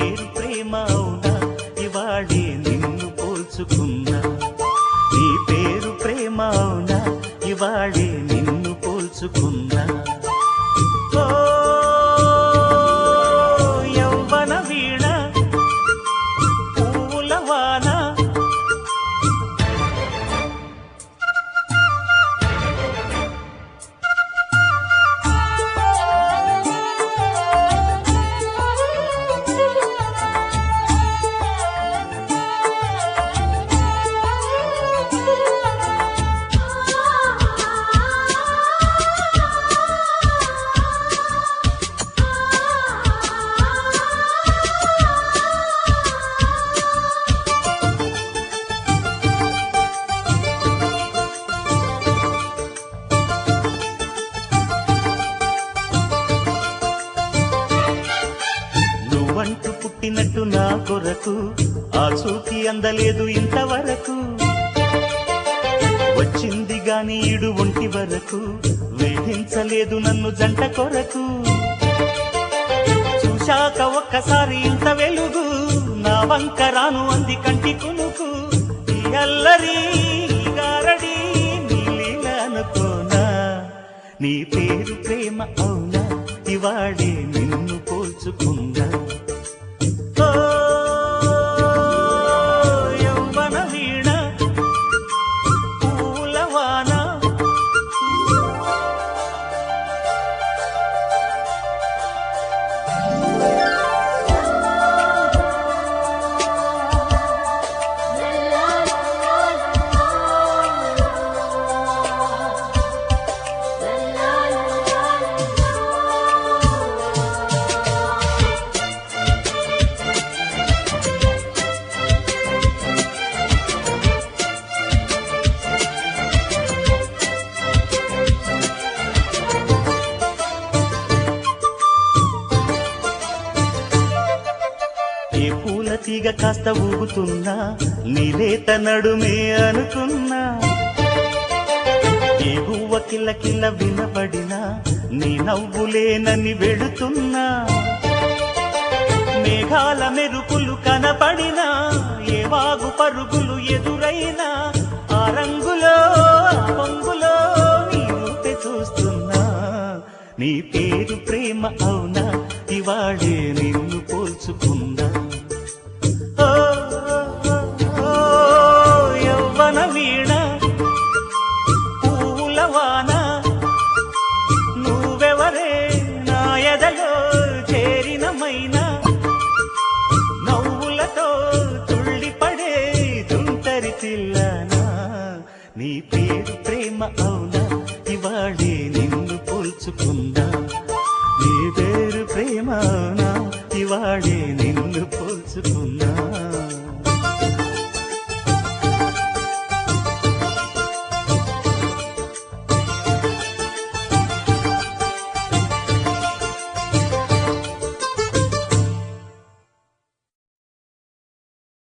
పేరు ప్రేమ అవునా ఇవాళే నిన్ను పోల్చుకున్నా నీ పేరు ప్రేమ అవునా ఇవాళే నిన్ను పోల్చుకున్నా ఓ యౌవన వీణ పూల వాన నువ్వంటూ పుట్టినట్టు నా కొరకు ఆ చూకి అందలేదు ఇంతవరకు వచ్చింది గాని ఈడు ఒంటి వరకు వేధించలేదు నన్ను జంట కొరకు చూశాక ఒక్కసారి ఇంత వెలుగు నా వంక రాను అంది కంటి కునుకు ఈ అల్లరి గారడి నీలీల అనుకోనా నీ పేరు ప్రేమ అవునా ఇవాళే నిన్ను పోల్చుకున్నా యౌవన వీణ పూల వాన ఏ పూల తీగ కాస్త ఊగుతున్నా నీలేత నడుమే అనుకున్నా ఏ గువ్వ కిల్ల కిల్ల వినపడినా నీ నవ్వులేనని వెళుతున్నా మేఘాల మెరుపులు కనపడినా ఏ వాగు పరుగులు ఎదురైనా ఆ రంగులో పొంగులో నీ రూపే చూస్తున్నా నీ పేరు ప్రేమ అవునా ఇవాళే నిన్ను పోల్చుకున్నా యౌవన వీణ పూల వాన నువ్వెవరే నా ఎదలో చేరిన మైనా నవ్వులతో తుళ్ళిపడే తుంటరి పిల్లనా నీ పేరు ప్రేమ అవునా ఇవాళే నిన్ను పోల్చుకున్నా నీ పేరు ప్రేమ అవునా ఇవాళే నిన్ను పోల్చుకున్నా